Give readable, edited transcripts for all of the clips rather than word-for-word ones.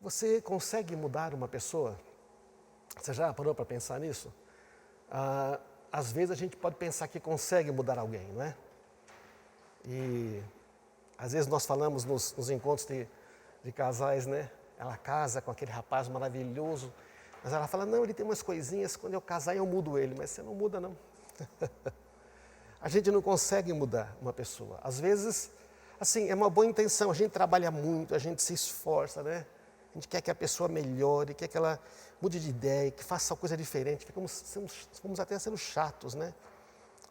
Você consegue mudar uma pessoa? Você já parou para pensar nisso? Às vezes a gente pode pensar que consegue mudar alguém, não é? E às vezes nós falamos nos encontros de casais, né? Ela casa com aquele rapaz maravilhoso, mas ela fala, não, ele tem umas coisinhas, quando eu casar eu mudo ele, mas você não muda não. A gente não consegue mudar uma pessoa. Às vezes, assim, é uma boa intenção, a gente trabalha muito, a gente se esforça, né? A gente quer que a pessoa melhore, quer que ela mude de ideia, que faça uma coisa diferente, ficamos até sendo chatos, né?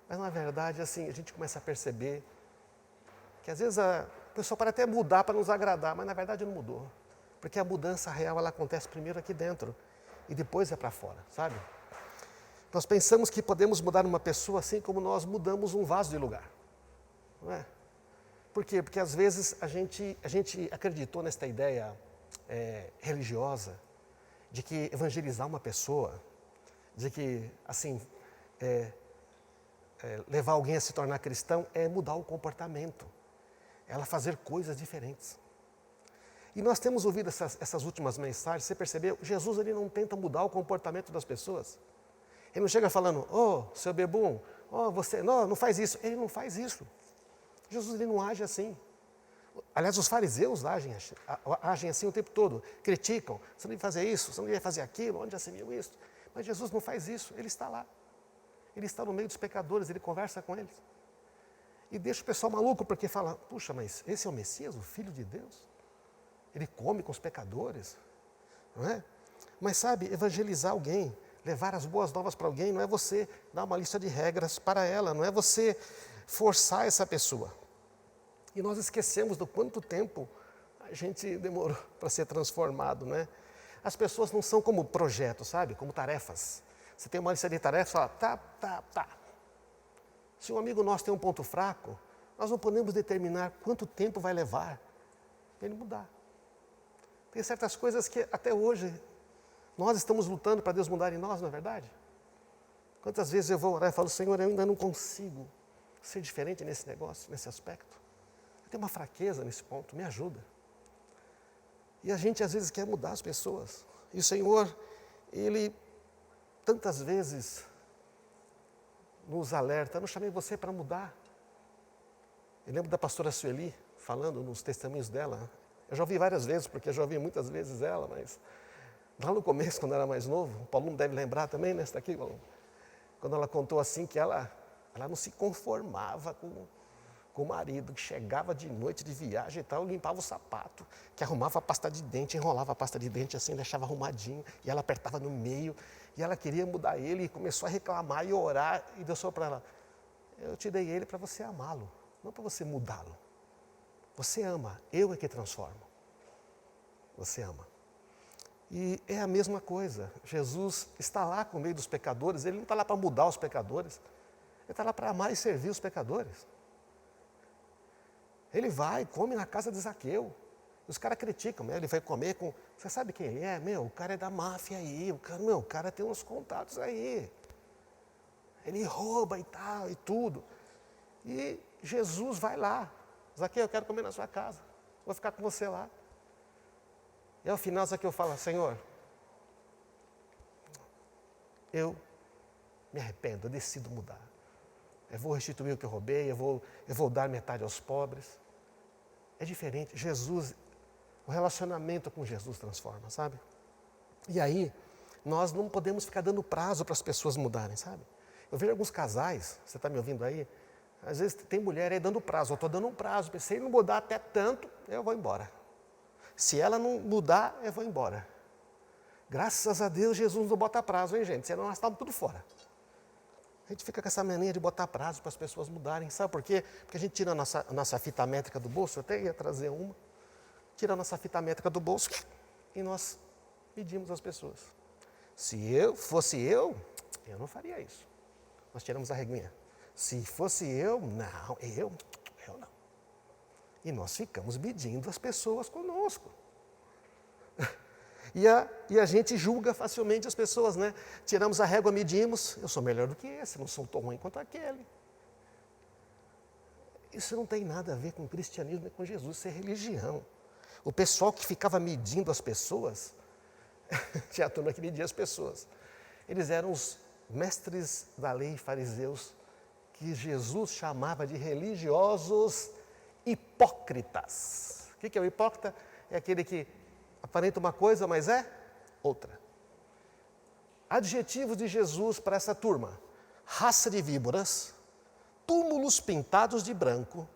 Mas na verdade, assim, a gente começa a perceber que às vezes a pessoa pode até mudar para nos agradar, mas na verdade não mudou. Porque a mudança real, ela acontece primeiro aqui dentro e depois é para fora, sabe? Nós pensamos que podemos mudar uma pessoa assim como nós mudamos um vaso de lugar, não é? Por quê? Porque às vezes a gente acreditou nesta ideia religiosa de que evangelizar uma pessoa, de que, assim, levar alguém a se tornar cristão é mudar o comportamento, ela fazer coisas diferentes. E nós temos ouvido essas últimas mensagens, você percebeu? Jesus, ele não tenta mudar o comportamento das pessoas. Ele não chega falando, seu bebum, você, não faz isso. Ele não faz isso. Jesus, ele não age assim. Aliás, os fariseus agem assim o tempo todo, criticam, você não deve fazer isso, você não deve fazer aquilo, onde já se viu isso? Mas Jesus não faz isso, ele está lá. Ele está no meio dos pecadores, ele conversa com eles. E deixa o pessoal maluco, porque fala, puxa, mas esse é o Messias, o Filho de Deus? Ele come com os pecadores, não é? Mas sabe, evangelizar alguém, levar as boas novas para alguém, não é você dar uma lista de regras para ela, não é você forçar essa pessoa. E nós esquecemos do quanto tempo a gente demorou para ser transformado, né? As pessoas não são como projetos, sabe? Como tarefas. Você tem uma lista de tarefas e fala, tá. Se um amigo nosso tem um ponto fraco, nós não podemos determinar quanto tempo vai levar para ele mudar. Tem certas coisas que até hoje nós estamos lutando para Deus mudar em nós, não é verdade? Quantas vezes eu vou orar e falo, Senhor, eu ainda não consigo ser diferente nesse negócio, nesse aspecto. Eu tenho uma fraqueza nesse ponto, me ajuda. E a gente às vezes quer mudar as pessoas. E o Senhor, Ele tantas vezes nos alerta, eu não chamei você para mudar. Eu lembro da pastora Sueli falando nos testemunhos dela. Eu já ouvi várias vezes, porque eu já ouvi muitas vezes ela, mas lá no começo, quando era mais novo, o Paulo não deve lembrar também, né? Está aqui, Paulo. Quando ela contou assim que ela não se conformava com o marido, que chegava de noite de viagem e tal, limpava o sapato, que arrumava a pasta de dente, enrolava a pasta de dente assim, deixava arrumadinho, e ela apertava no meio, e ela queria mudar ele, e começou a reclamar e orar, e Deus falou para ela, eu te dei ele para você amá-lo, não para você mudá-lo. Você ama, eu é que transformo. Você ama. E é a mesma coisa, Jesus está lá com o meio dos pecadores, ele não está lá para mudar os pecadores, ele está lá para amar e servir os pecadores. Ele vai, come na casa de Zaqueu. Os caras criticam, ele vai comer com... Você sabe quem ele é? O cara é da máfia aí, o cara tem uns contatos aí. Ele rouba e tal, e tudo. E Jesus vai lá. Zaqueu, eu quero comer na sua casa. Vou ficar com você lá. E ao final Zaqueu fala, Senhor, eu me arrependo, eu decido mudar. Eu vou restituir o que eu roubei, eu vou dar metade aos pobres. É diferente. Jesus, o relacionamento com Jesus transforma, sabe? E aí, nós não podemos ficar dando prazo para as pessoas mudarem, sabe? Eu vejo alguns casais, você está me ouvindo aí? Às vezes tem mulher aí dando prazo, eu estou dando um prazo, se ele não mudar até tanto, eu vou embora. Se ela não mudar, eu vou embora. Graças a Deus, Jesus não bota prazo, hein, gente? Senão nós estávamos tudo fora. A gente fica com essa mania de botar prazo para as pessoas mudarem. Sabe por quê? Porque a gente tira a nossa fita métrica do bolso, eu até ia trazer uma. Tira a nossa fita métrica do bolso e nós pedimos às pessoas. Se eu fosse eu não faria isso. Nós tiramos a reguinha. Se fosse eu, não, eu não. E nós ficamos medindo as pessoas conosco. E a gente julga facilmente as pessoas, né? Tiramos a régua, medimos, eu sou melhor do que esse, não sou tão ruim quanto aquele. Isso não tem nada a ver com cristianismo e com Jesus, isso é religião. O pessoal que ficava medindo as pessoas, tinha a turma que media as pessoas. Eles eram os mestres da lei, fariseus, que Jesus chamava de religiosos hipócritas. O que é o hipócrita? É aquele que aparenta uma coisa, mas é outra. Adjetivos de Jesus para essa turma: raça de víboras, túmulos pintados de branco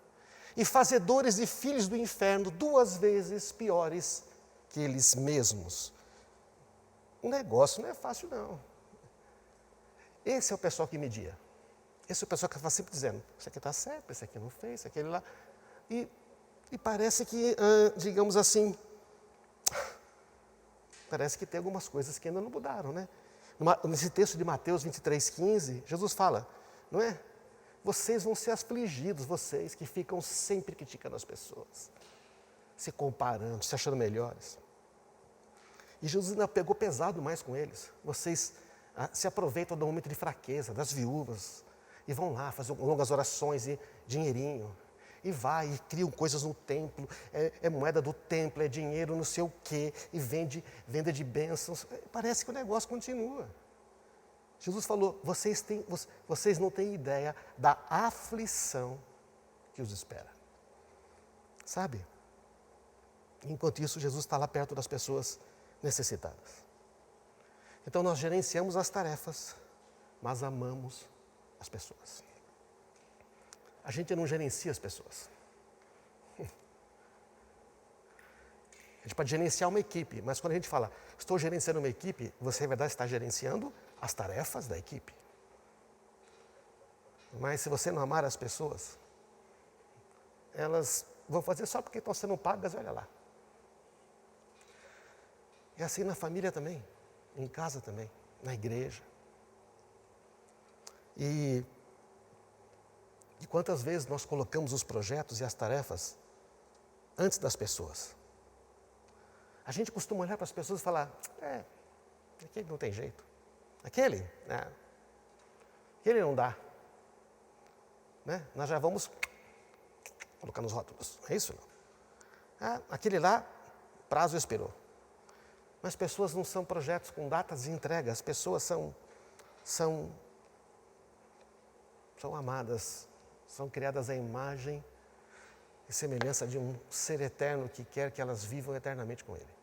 e fazedores de filhos do inferno, 2 vezes piores que eles mesmos. O negócio não é fácil, não. Esse é o pessoal que media. Esse é o pessoal que estava sempre dizendo, isso aqui está certo, esse aqui não fez, esse aqui lá. E parece que, digamos assim, parece que tem algumas coisas que ainda não mudaram, né? Nesse texto de Mateus 23:15, Jesus fala, não é? Vocês vão ser afligidos, vocês que ficam sempre criticando as pessoas, se comparando, se achando melhores. E Jesus ainda pegou pesado mais com eles. Vocês se aproveitam do momento de fraqueza, das viúvas, e vão lá fazer longas orações e dinheirinho. E vai e criam coisas no templo, é moeda do templo, é dinheiro não sei o quê, e venda de bênçãos. Parece que o negócio continua. Jesus falou, vocês não têm ideia da aflição que os espera. Sabe? Enquanto isso, Jesus está lá perto das pessoas necessitadas. Então nós gerenciamos as tarefas, mas amamos as pessoas. A gente não gerencia as pessoas. A gente pode gerenciar uma equipe, mas quando a gente fala, estou gerenciando uma equipe, você, na verdade, está gerenciando as tarefas da equipe. Mas se você não amar as pessoas, elas vão fazer só porque estão sendo pagas, olha lá. É assim na família também, em casa também, na igreja. E quantas vezes nós colocamos os projetos e as tarefas antes das pessoas? A gente costuma olhar para as pessoas e falar, aquele não tem jeito. Aquele não dá. Né? Nós já vamos colocar nos rótulos, é isso? Não? Aquele lá, prazo expirou. Mas pessoas não são projetos com datas de entrega, as pessoas são amadas, são criadas à imagem e semelhança de um ser eterno que quer que elas vivam eternamente com Ele.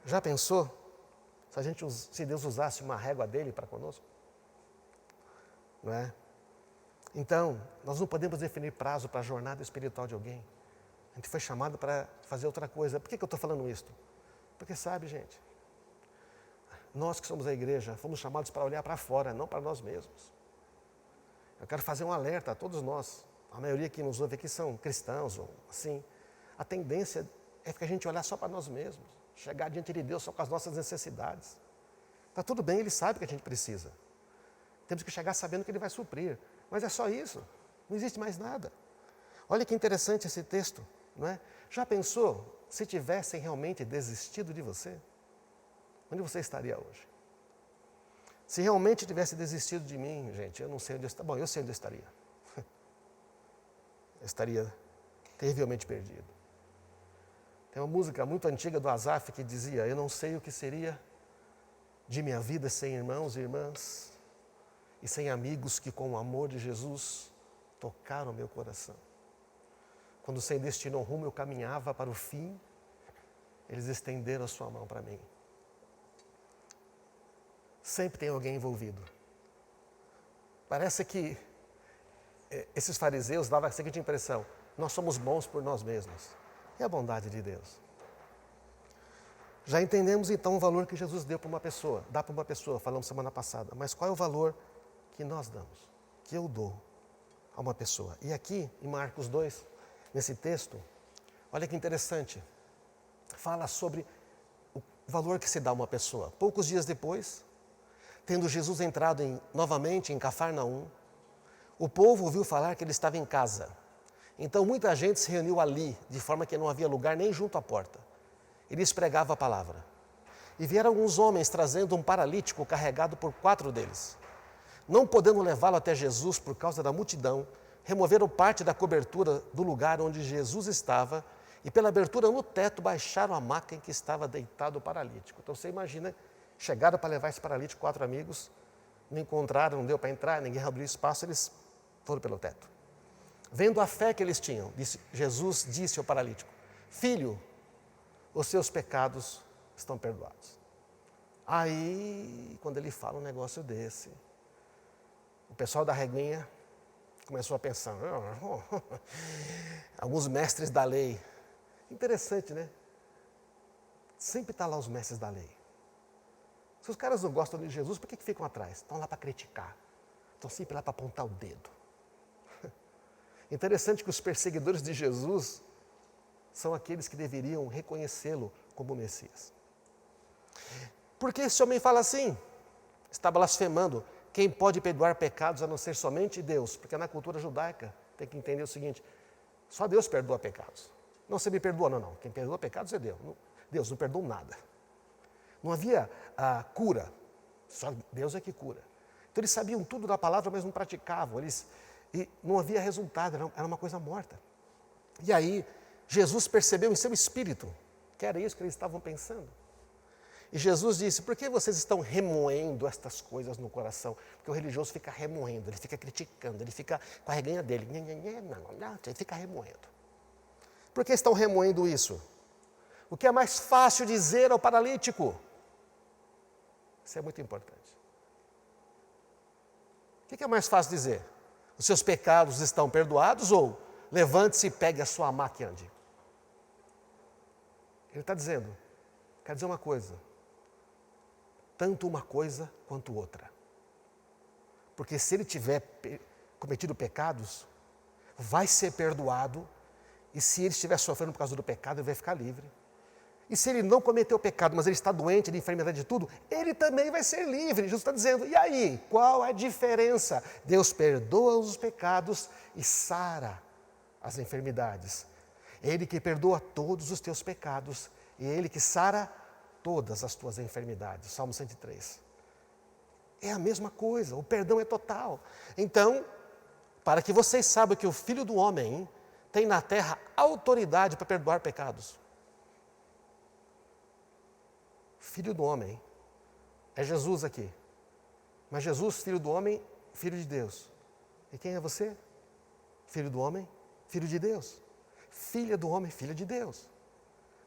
Já pensou se Deus usasse uma régua dele para conosco? Não é? Então, nós não podemos definir prazo para a jornada espiritual de alguém. A gente foi chamado para fazer outra coisa. Por que eu estou falando isso? Porque sabe, gente, nós que somos a igreja, fomos chamados para olhar para fora, não para nós mesmos. Eu quero fazer um alerta a todos nós, a maioria que nos ouve aqui são cristãos, ou assim. A tendência é que a gente olhar só para nós mesmos, chegar diante de Deus só com as nossas necessidades. Está tudo bem, Ele sabe o que a gente precisa. Temos que chegar sabendo que Ele vai suprir. Mas é só isso, não existe mais nada. Olha que interessante esse texto, não é? Já pensou se tivessem realmente desistido de você? Onde você estaria hoje? Se realmente tivesse desistido de mim, gente, eu não sei onde eu estaria. Bom, eu sei onde eu estaria. Eu estaria terrivelmente perdido. Tem uma música muito antiga do Asaf que dizia, eu não sei o que seria de minha vida sem irmãos e irmãs e sem amigos que com o amor de Jesus tocaram meu coração. Quando sem destino ou rumo eu caminhava para o fim, eles estenderam a sua mão para mim. Sempre tem alguém envolvido. Parece que esses fariseus davam a seguinte impressão, nós somos bons por nós mesmos. E a bondade de Deus? Já entendemos então o valor que Jesus deu para uma pessoa, dá para uma pessoa, falamos semana passada, mas qual é o valor que nós damos, que eu dou a uma pessoa? E aqui, em Marcos 2, nesse texto, olha que interessante, fala sobre o valor que se dá a uma pessoa. Poucos dias depois, tendo Jesus entrado novamente em Cafarnaum, o povo ouviu falar que ele estava em casa. Então muita gente se reuniu ali, de forma que não havia lugar nem junto à porta. Ele pregava a palavra. E vieram alguns homens trazendo um paralítico carregado por 4 deles. Não podendo levá-lo até Jesus por causa da multidão, removeram parte da cobertura do lugar onde Jesus estava e pela abertura no teto baixaram a maca em que estava deitado o paralítico. Então você imagina, chegaram para levar esse paralítico, 4 amigos, não encontraram, não deu para entrar, ninguém abriu espaço, eles foram pelo teto. Vendo a fé que eles tinham, Jesus disse ao paralítico: filho, os seus pecados estão perdoados. Aí, quando ele fala um negócio desse, o pessoal da reguinha começou a pensar, alguns mestres da lei. Interessante, né? Sempre está lá os mestres da lei. Se os caras não gostam de Jesus, por que ficam atrás? Estão lá para criticar. Estão sempre lá para apontar o dedo. Interessante que os perseguidores de Jesus são aqueles que deveriam reconhecê-lo como Messias. Porque esse homem fala assim, está blasfemando, quem pode perdoar pecados a não ser somente Deus? Porque na cultura judaica tem que entender o seguinte, só Deus perdoa pecados. Não, você me perdoa, não. Quem perdoa pecados é Deus. Deus não perdoa nada. Não havia cura, só Deus é que cura. Então eles sabiam tudo da palavra, mas não praticavam. E não havia resultado, era uma coisa morta. E aí, Jesus percebeu em seu espírito que era isso que eles estavam pensando. E Jesus disse, por que vocês estão remoendo estas coisas no coração? Porque o religioso fica remoendo, ele fica criticando, ele fica com a reganha dele. Ele fica remoendo. Por que estão remoendo isso? O que é mais fácil dizer ao paralítico? Isso é muito importante. O que é mais fácil dizer? Os seus pecados estão perdoados ou levante-se e pegue a sua maca e ande? Ele está dizendo, quer dizer uma coisa, tanto uma coisa quanto outra. Porque se ele tiver cometido pecados, vai ser perdoado, e se ele estiver sofrendo por causa do pecado, ele vai ficar livre. E se ele não cometeu pecado, mas ele está doente de enfermidade de tudo, ele também vai ser livre. Jesus está dizendo, e aí, qual a diferença? Deus perdoa os pecados e sara as enfermidades. Ele que perdoa todos os teus pecados, e Ele que sara todas as tuas enfermidades. Salmo 103. É a mesma coisa, o perdão é total. Então, para que vocês saibam que o Filho do Homem tem na terra autoridade para perdoar pecados. Filho do Homem, é Jesus aqui. Mas Jesus, Filho do Homem, Filho de Deus. E quem é você? Filho do Homem, Filho de Deus. Filha do Homem, Filha de Deus.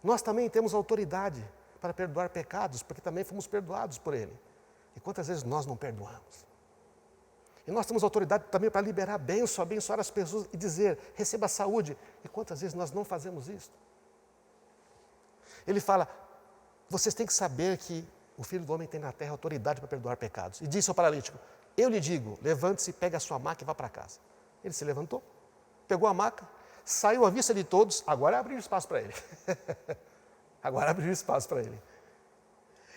Nós também temos autoridade para perdoar pecados, porque também fomos perdoados por Ele. E quantas vezes nós não perdoamos? E nós temos autoridade também para liberar bênção, abençoar as pessoas e dizer, receba saúde. E quantas vezes nós não fazemos isso? Ele fala, vocês têm que saber que o Filho do Homem tem na terra autoridade para perdoar pecados. E disse ao paralítico, eu lhe digo, levante-se, pegue a sua maca e vá para casa. Ele se levantou, pegou a maca, saiu à vista de todos, agora abriu espaço para ele. Agora abriu espaço para ele.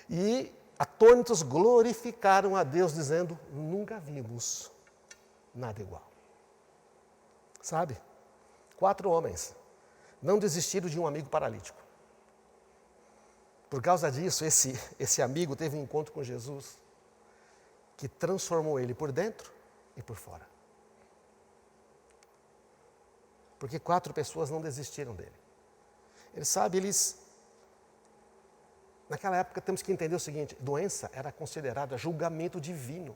E atônitos glorificaram a Deus, dizendo, nunca vimos nada igual. Sabe? 4 homens não desistiram de um amigo paralítico. Por causa disso, esse amigo teve um encontro com Jesus, que transformou ele por dentro e por fora. Porque 4 pessoas não desistiram dele. Naquela época temos que entender o seguinte, doença era considerada julgamento divino,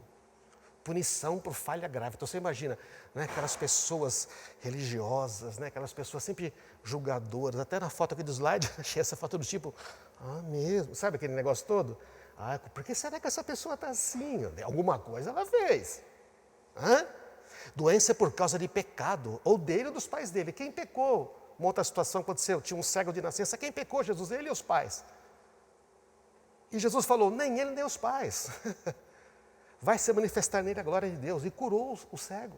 punição por falha grave. Então você imagina, né, aquelas pessoas religiosas, né, aquelas pessoas sempre julgadoras, até na foto aqui do slide, achei essa foto do tipo, mesmo, sabe aquele negócio todo? Por que será que essa pessoa está assim? Alguma coisa ela fez. Doença é por causa de pecado, ou dele ou dos pais dele. Quem pecou? Uma outra situação aconteceu, tinha um cego de nascença, quem pecou? Jesus, ele e os pais. E Jesus falou, nem ele nem os pais. Vai se manifestar nele a glória de Deus. E curou o cego.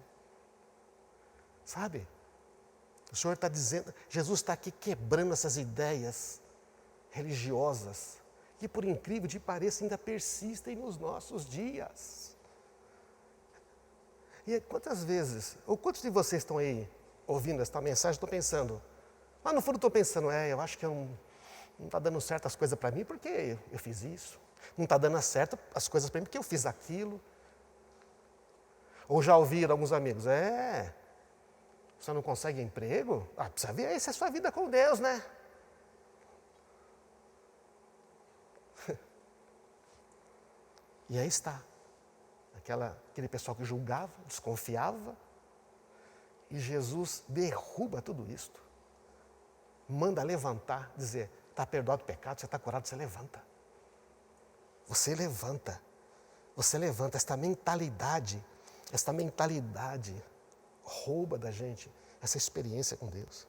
Sabe? O Senhor está dizendo, Jesus está aqui quebrando essas ideias religiosas, que por incrível que pareça ainda persistem nos nossos dias. E quantas vezes, ou quantos de vocês estão aí ouvindo esta mensagem, estão pensando, mas no fundo estou pensando, eu acho que não está dando certo as coisas para mim porque eu fiz isso. Não está dando certo as coisas para mim porque eu fiz aquilo. Ou já ouviram alguns amigos, Você não consegue emprego? Precisa ver essa é a sua vida com Deus, né? E aí está. Aquele pessoal que julgava, desconfiava. E Jesus derruba tudo isto. Manda levantar, dizer, está perdoado o pecado, você está curado, você levanta. Você levanta. Você levanta. Esta mentalidade rouba da gente essa experiência com Deus.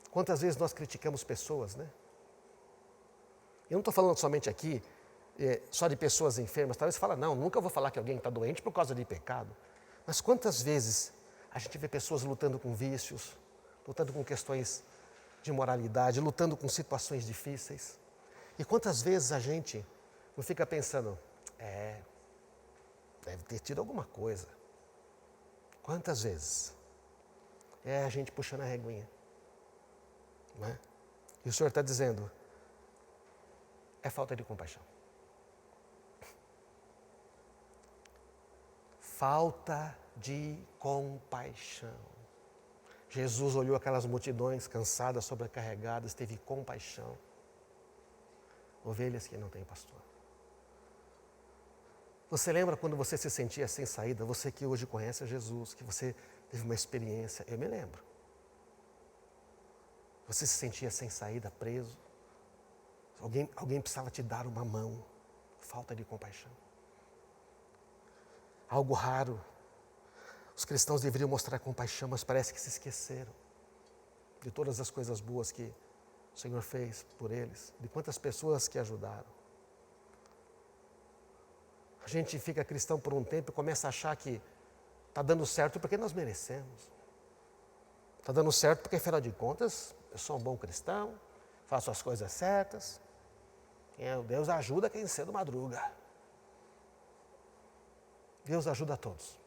Quantas vezes nós criticamos pessoas, né? Eu não estou falando somente aqui, só de pessoas enfermas. Talvez você fala, não, nunca vou falar que alguém está doente por causa de pecado. Mas quantas vezes a gente vê pessoas lutando com vícios, lutando com questões de moralidade, lutando com situações difíceis. E quantas vezes a gente não fica pensando, deve ter tido alguma coisa. Quantas vezes? É a gente puxando a reguinha. Não é? E o Senhor está dizendo, é falta de compaixão. Falta de compaixão. Jesus olhou aquelas multidões cansadas, sobrecarregadas, teve compaixão. Ovelhas que não têm pastor. Você lembra quando você se sentia sem saída? Você que hoje conhece a Jesus, que você teve uma experiência, eu me lembro. Você se sentia sem saída, preso. Alguém precisava te dar uma mão. Falta de compaixão. Algo raro. Os cristãos deveriam mostrar compaixão, mas parece que se esqueceram de todas as coisas boas que o Senhor fez por eles, de quantas pessoas que ajudaram. A gente fica cristão por um tempo e começa a achar que está dando certo porque nós merecemos. Está dando certo porque, afinal de contas, eu sou um bom cristão, faço as coisas certas. Deus ajuda quem cedo madruga. Deus ajuda a todos.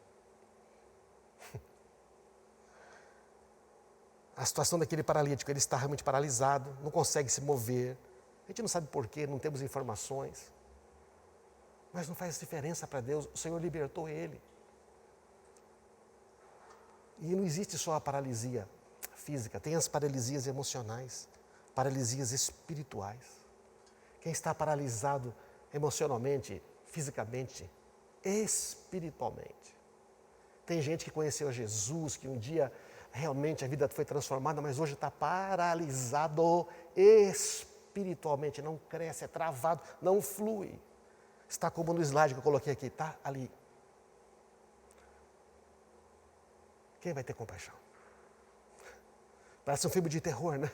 A situação daquele paralítico, ele está realmente paralisado, não consegue se mover. A gente não sabe porquê, não temos informações. Mas não faz diferença para Deus, o Senhor libertou ele. E não existe só a paralisia física, tem as paralisias emocionais, paralisias espirituais. Quem está paralisado emocionalmente, fisicamente, espiritualmente. Tem gente que conheceu Jesus, que um dia realmente a vida foi transformada, mas hoje está paralisado espiritualmente, não cresce, é travado, não flui. Está como no slide que eu coloquei aqui, está ali. Quem vai ter compaixão? Parece um filme de terror, né?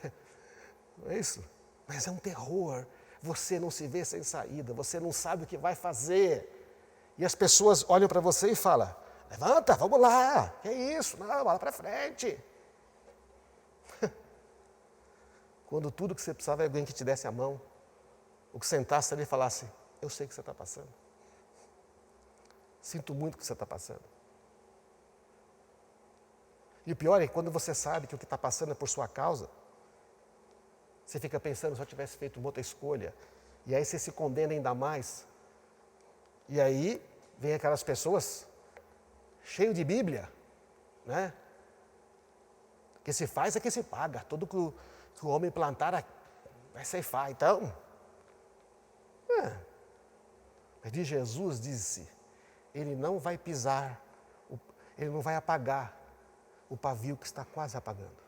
Não é isso? Mas é um terror. Você não se vê sem saída, você não sabe o que vai fazer. E as pessoas olham para você e falam, levanta, vamos lá. Que isso? Não, bola para frente. Quando tudo que você precisava é alguém que te desse a mão, ou que sentasse ali e falasse, eu sei o que você está passando. Sinto muito o que você está passando. E o pior é que quando você sabe que o que está passando é por sua causa, você fica pensando, se eu tivesse feito uma outra escolha. E aí você se condena ainda mais. E aí vem aquelas pessoas cheias de Bíblia, né? O que se faz é que se paga. Tudo que o homem plantar vai ceifar. Então, mas de Jesus disse, ele não vai pisar, ele não vai apagar o pavio que está quase apagando.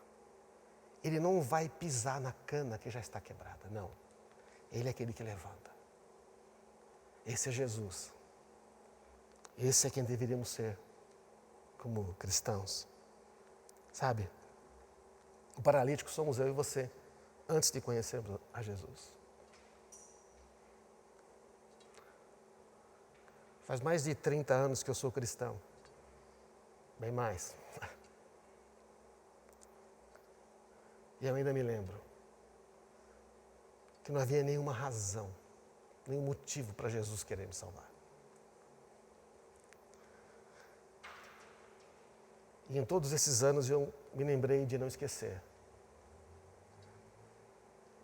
Ele não vai pisar na cana que já está quebrada, não. Ele é aquele que levanta. Esse é Jesus. Esse é quem deveríamos ser como cristãos. Sabe? O paralítico somos eu e você, antes de conhecermos a Jesus. Faz mais de 30 anos que eu sou cristão. Bem mais. E eu ainda me lembro que não havia nenhuma razão, nenhum motivo para Jesus querer me salvar. E em todos esses anos eu me lembrei de não esquecer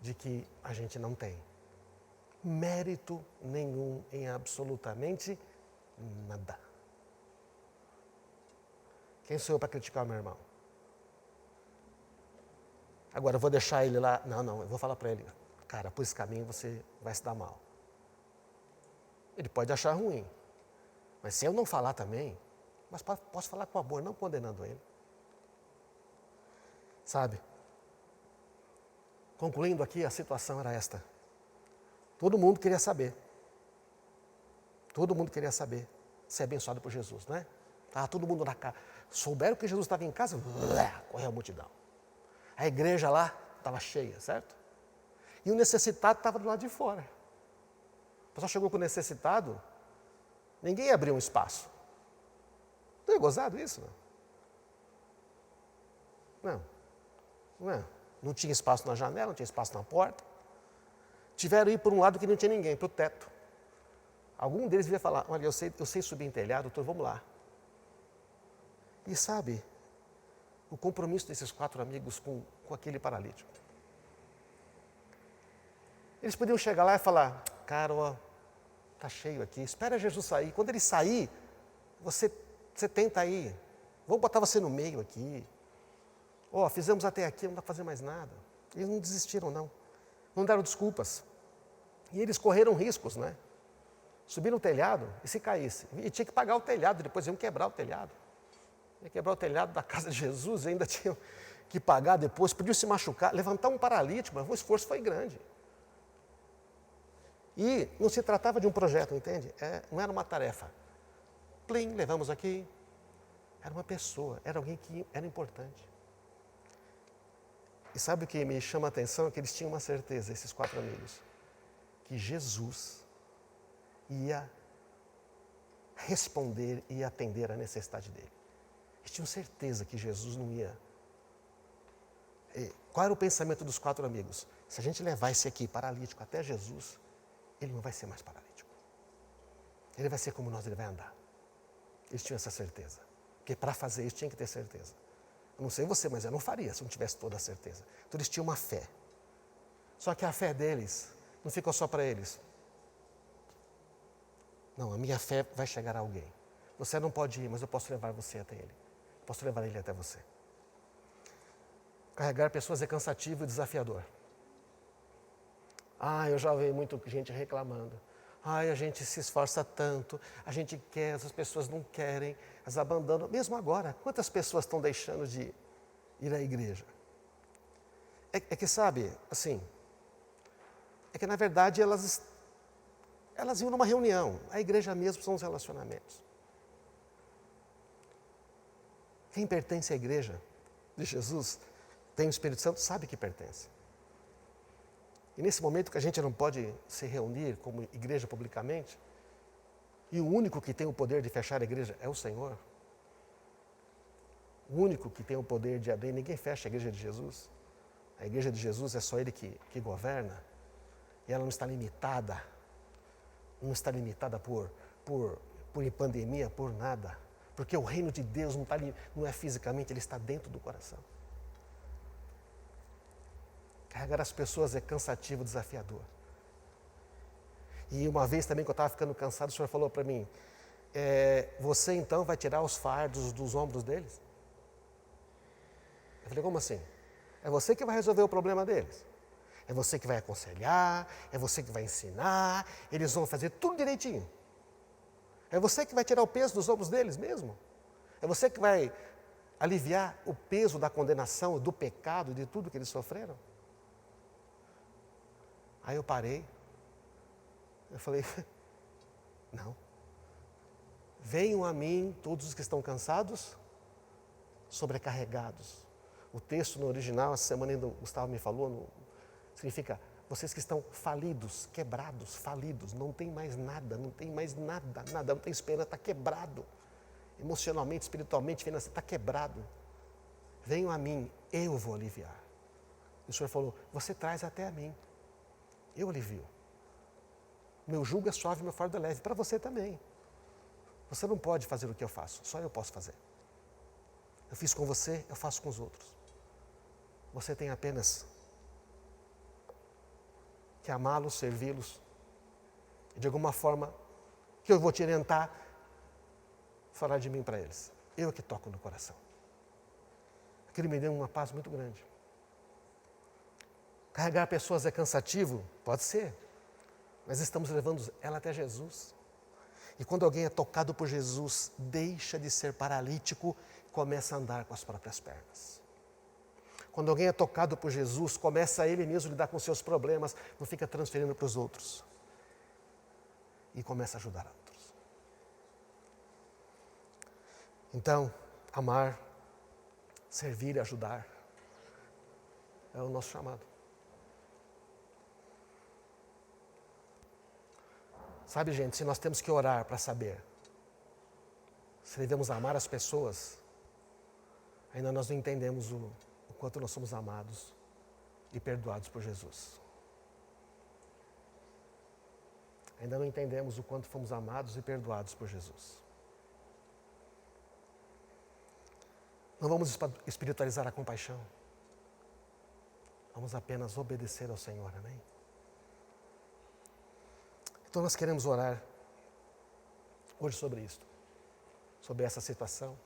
de que a gente não tem mérito nenhum em absolutamente nada. Quem sou eu para criticar o meu irmão? Agora, eu vou deixar ele lá. Não, eu vou falar para ele, cara, por esse caminho você vai se dar mal. Ele pode achar ruim. Mas se eu não falar também, mas posso falar com amor, não condenando ele. Sabe? Concluindo aqui, a situação era esta. Todo mundo queria saber. Todo mundo queria saber ser abençoado por Jesus, né? Todo mundo na casa. Souberam que Jesus estava em casa, correu a multidão. A igreja lá estava cheia, certo? E o necessitado estava do lado de fora. O pessoal chegou com o necessitado, ninguém abriu um espaço. Não é gozado isso, não? Não tinha espaço na janela, não tinha espaço na porta. Tiveram que ir por um lado que não tinha ninguém, para o teto. Algum deles ia falar, olha, eu sei subir em telhado, doutor, vamos lá. E sabe, o compromisso desses 4 amigos com aquele paralítico. Eles podiam chegar lá e falar, cara, ó, tá cheio aqui, espera Jesus sair. Quando ele sair, você tenta aí. Vamos botar você no meio aqui. Ó, fizemos até aqui, não dá para fazer mais nada. Eles não desistiram, não. Não deram desculpas. E eles correram riscos, né? Subiram no telhado e se caísse. E tinha que pagar o telhado, depois iam quebrar o telhado. Ia quebrar o telhado da casa de Jesus, ainda tinham que pagar depois, podiam se machucar, levantar um paralítico, mas o esforço foi grande. E não se tratava de um projeto, entende? Não era uma tarefa. Plim, levamos aqui. Era uma pessoa, era alguém que era importante. E sabe o que me chama a atenção? É que eles tinham uma certeza, esses 4 amigos, que Jesus ia responder e atender à necessidade dele. Eles tinham certeza que Jesus não ia. Qual era o pensamento dos 4 amigos? Se a gente levar esse aqui paralítico até Jesus, ele não vai ser mais paralítico. Ele vai ser como nós, ele vai andar. Eles tinham essa certeza. Porque para fazer isso tinha que ter certeza. Eu não sei você, mas eu não faria se não tivesse toda a certeza. Então eles tinham uma fé. Só que a fé deles não ficou só para eles. Não, a minha fé vai chegar a alguém. Você não pode ir, mas eu posso levar você até ele. Posso levar ele até você. Carregar pessoas é cansativo e desafiador. Eu já ouvi muita gente reclamando. A gente se esforça tanto, a gente quer, as pessoas não querem, elas abandonam. Mesmo agora, quantas pessoas estão deixando de ir à igreja? É que sabe, assim, é que na verdade elas iam numa reunião. A igreja mesmo são os relacionamentos. Quem pertence à igreja de Jesus, tem o Espírito Santo, sabe que pertence. E nesse momento que a gente não pode se reunir como igreja publicamente, e o único que tem o poder de fechar a igreja é o Senhor. O único que tem o poder de abrir, ninguém fecha a igreja de Jesus. A igreja de Jesus é só Ele que governa. E ela não está limitada. Não está limitada por pandemia, por nada. Porque o reino de Deus não é fisicamente, Ele está dentro do coração. Carregar as pessoas é cansativo, desafiador. E uma vez também que eu estava ficando cansado, o Senhor falou para mim, você então vai tirar os fardos dos ombros deles? Eu falei, como assim? É você que vai resolver o problema deles. É você que vai aconselhar, é você que vai ensinar, eles vão fazer tudo direitinho. É você que vai tirar o peso dos ombros deles mesmo. É você que vai aliviar o peso da condenação, do pecado, de tudo que eles sofreram. Aí eu parei, eu falei, não. Venham a mim todos os que estão cansados, sobrecarregados. O texto no original, essa semana ainda o Gustavo me falou, significa vocês que estão falidos, quebrados, falidos, não tem mais nada, não tem esperança, está quebrado. Emocionalmente, espiritualmente, financeiramente, está quebrado. Venham a mim, eu vou aliviar. E o Senhor falou, você traz até a mim. Eu alivio. Meu jugo é suave, meu fardo é leve. Para você também. Você não pode fazer o que eu faço, só eu posso fazer. Eu fiz com você, eu faço com os outros. Você tem apenas que amá-los, servi-los. E de alguma forma, que eu vou te orientar, falar de mim para eles. Eu é que toco no coração. Aquilo me deu uma paz muito grande. Carregar pessoas é cansativo? Pode ser. Mas estamos levando ela até Jesus. E quando alguém é tocado por Jesus, deixa de ser paralítico e começa a andar com as próprias pernas. Quando alguém é tocado por Jesus, começa ele mesmo a lidar com seus problemas, não fica transferindo para os outros. E começa a ajudar outros. Então, amar, servir e ajudar é o nosso chamado. Sabe, gente, se nós temos que orar para saber se devemos amar as pessoas, ainda nós não entendemos o quanto nós somos amados e perdoados por Jesus. Ainda não entendemos o quanto fomos amados e perdoados por Jesus. Não vamos espiritualizar a compaixão. Vamos apenas obedecer ao Senhor, amém? Então nós queremos orar hoje sobre isso, sobre essa situação.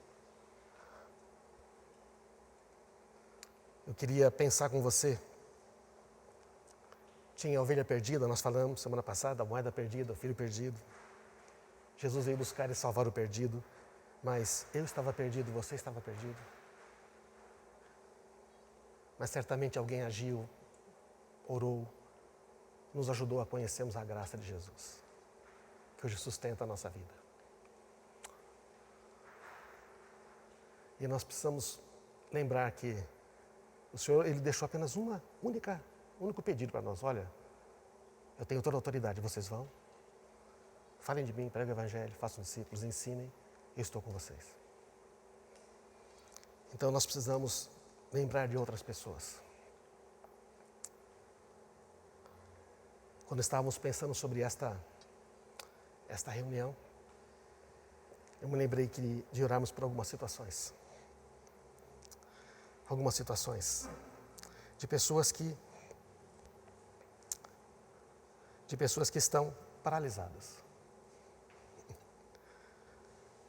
Eu queria pensar com você. Tinha a ovelha perdida, nós falamos semana passada, a moeda perdida, o filho perdido. Jesus veio buscar e salvar o perdido, mas eu estava perdido, você estava perdido. Mas certamente alguém agiu, orou, nos ajudou a conhecermos a graça de Jesus, que hoje sustenta a nossa vida. E nós precisamos lembrar que o Senhor, Ele deixou apenas um único pedido para nós. Olha, eu tenho toda a autoridade, vocês vão, falem de mim, preguem o Evangelho, façam discípulos, ensinem, eu estou com vocês. Então nós precisamos lembrar de outras pessoas. Quando estávamos pensando sobre esta reunião, eu me lembrei de orarmos por algumas situações. De pessoas que estão paralisadas.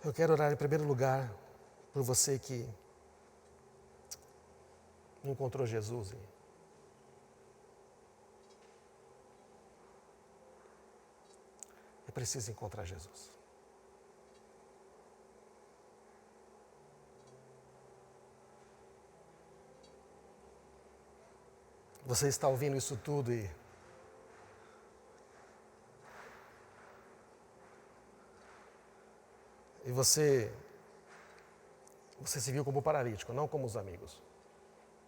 Eu quero orar em primeiro lugar por você que não encontrou Jesus e precisa encontrar Jesus. Você está ouvindo isso tudo e você se viu como paralítico, não como os amigos.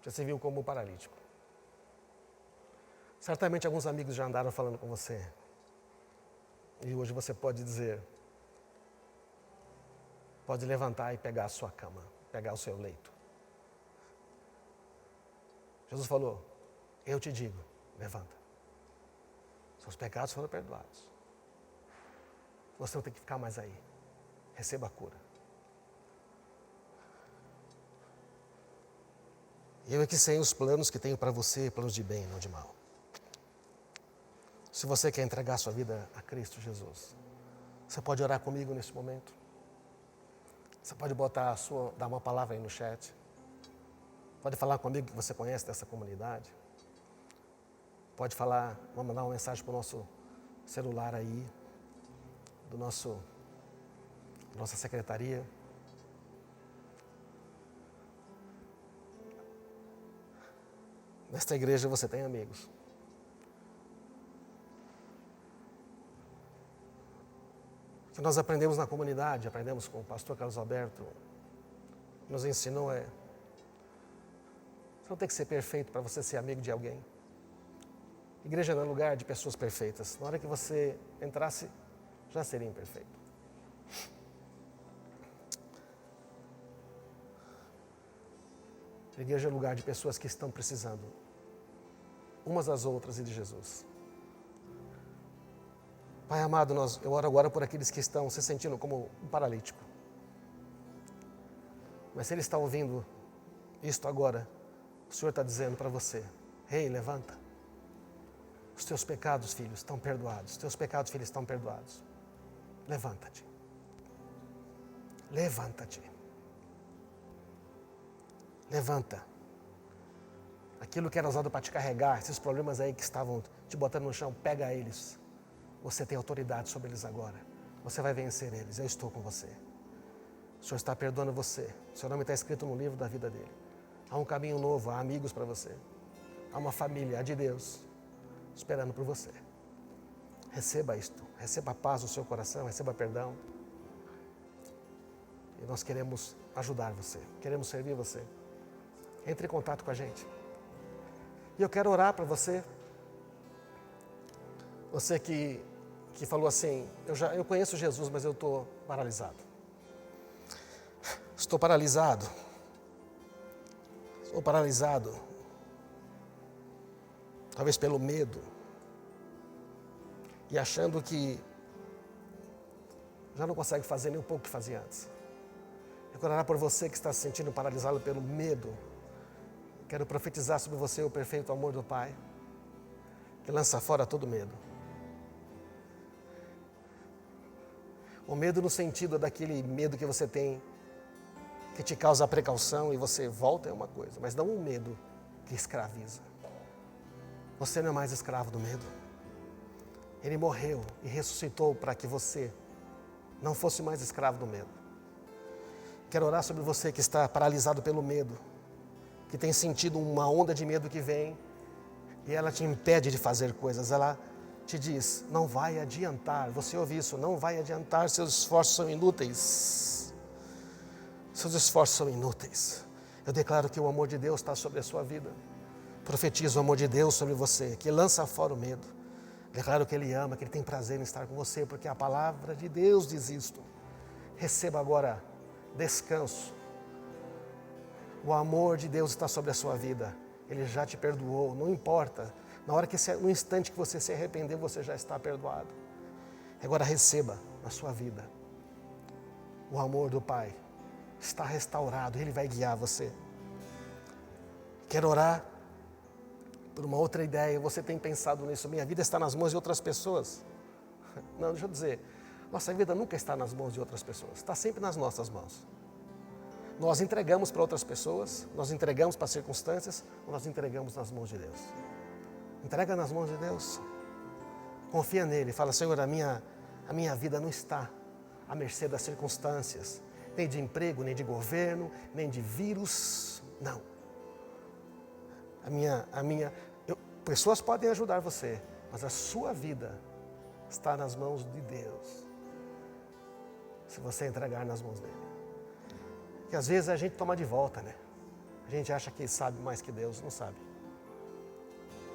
Você se viu como paralítico. Certamente alguns amigos já andaram falando com você. E hoje você pode dizer, pode levantar e pegar a sua cama, pegar o seu leito. Jesus falou, eu te digo, levanta. Seus pecados foram perdoados. Você não tem que ficar mais aí. Receba a cura. Eu é que sei os planos que tenho para você, planos de bem, não de mal. Se você quer entregar a sua vida a Cristo Jesus, você pode orar comigo nesse momento. Você pode dar uma palavra aí no chat. Pode falar comigo que você conhece dessa comunidade. Pode falar, vamos mandar uma mensagem para o nosso celular aí, nossa secretaria. Nesta igreja você tem amigos. O que nós aprendemos na comunidade, aprendemos com o pastor Carlos Alberto, nos ensinou você não tem que ser perfeito para você ser amigo de alguém. Igreja não é lugar de pessoas perfeitas. Na hora que você entrasse, já seria imperfeito. A igreja é lugar de pessoas que estão precisando umas das outras e de Jesus. Pai amado, eu oro agora por aqueles que estão se sentindo como um paralítico. Mas se ele está ouvindo isto agora, o Senhor está dizendo para você, Ei, levanta. Os teus pecados, filhos, estão perdoados. Os teus pecados, filhos, estão perdoados. Levanta-te. Levanta-te. Levanta. Aquilo que era usado para te carregar, esses problemas aí que estavam te botando no chão, pega eles. Você tem autoridade sobre eles agora. Você vai vencer eles. Eu estou com você. O Senhor está perdoando você. O seu nome está escrito no livro da vida dele. Há um caminho novo, há amigos para você. Há uma família, há de Deus, esperando por você. Receba isto. Receba a paz no seu coração, receba perdão. E nós queremos ajudar você. Queremos servir você. Entre em contato com a gente. E eu quero orar para você. Você que falou assim, eu conheço Jesus, mas eu estou paralisado. Estou paralisado. Estou paralisado. Talvez pelo medo. E achando que já não consegue fazer nem um pouco que fazia antes. Eu quero orar por você que está se sentindo paralisado pelo medo. Quero profetizar sobre você o perfeito amor do Pai, que lança fora todo medo. O medo no sentido daquele medo que você tem, que te causa precaução e você volta é uma coisa, mas não um medo que escraviza. Você não é mais escravo do medo. Ele morreu e ressuscitou para que você não fosse mais escravo do medo. Quero orar sobre você que está paralisado pelo medo, que tem sentido uma onda de medo que vem e ela te impede de fazer coisas. Ela te diz, não vai adiantar. Você ouve isso, não vai adiantar, seus esforços são inúteis. Seus esforços são inúteis. Eu declaro que o amor de Deus está sobre a sua vida. Profetizo o amor de Deus sobre você, que lança fora o medo. Declaro que Ele ama, que Ele tem prazer em estar com você, porque a palavra de Deus diz isto. Receba agora descanso. O amor de Deus está sobre a sua vida. Ele já te perdoou, não importa. No instante que você se arrepender, você já está perdoado. Agora receba na sua vida. O amor do Pai está restaurado, Ele vai guiar você. Quero orar por uma outra ideia. Você tem pensado nisso? Minha vida está nas mãos de outras pessoas. Não, deixa eu dizer. Nossa vida nunca está nas mãos de outras pessoas. Está sempre nas nossas mãos. Nós entregamos para outras pessoas, nós entregamos para circunstâncias, ou nós entregamos nas mãos de Deus. Entrega nas mãos de Deus. Confia nele. Fala, Senhor, a minha vida não está à mercê das circunstâncias. Nem de emprego, nem de governo, nem de vírus. Não. Pessoas podem ajudar você, mas a sua vida está nas mãos de Deus. Se você entregar nas mãos dele. Porque às vezes a gente toma de volta, né? A gente acha que sabe mais que Deus, não sabe.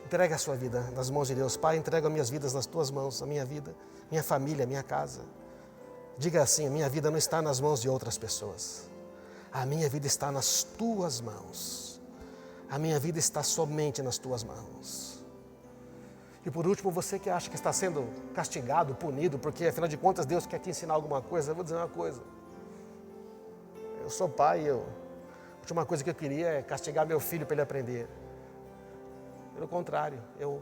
Entrega a sua vida nas mãos de Deus. Pai, entrega as minhas vidas nas tuas mãos, a minha vida, minha família, minha casa. Diga assim, a minha vida não está nas mãos de outras pessoas. A minha vida está nas tuas mãos. A minha vida está somente nas tuas mãos. E por último, você que acha que está sendo castigado, punido, porque afinal de contas Deus quer te ensinar alguma coisa, eu vou dizer uma coisa. Eu sou pai, a última coisa que eu queria é castigar meu filho para ele aprender. Pelo contrário, eu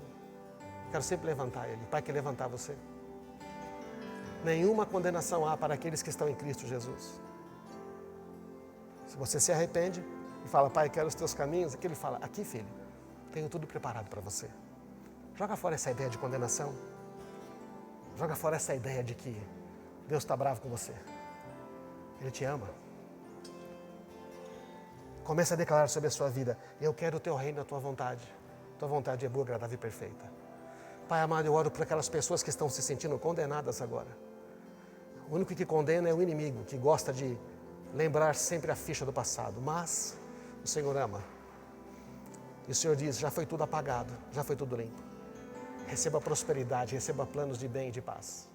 quero sempre levantar ele. O Pai quer levantar você. Nenhuma condenação há para aqueles que estão em Cristo Jesus. Se você se arrepende e fala, Pai, quero os teus caminhos, aqui ele fala, aqui filho, tenho tudo preparado para você. Joga fora essa ideia de condenação. Joga fora essa ideia de que Deus está bravo com você. Ele te ama. Comece a declarar sobre a sua vida, eu quero o teu reino, a tua vontade. Tua vontade é boa, agradável e perfeita. Pai amado, eu oro por aquelas pessoas que estão se sentindo condenadas agora. O único que condena é o inimigo, que gosta de lembrar sempre a ficha do passado. Mas o Senhor ama. E o Senhor diz, já foi tudo apagado, já foi tudo limpo. Receba prosperidade, receba planos de bem e de paz.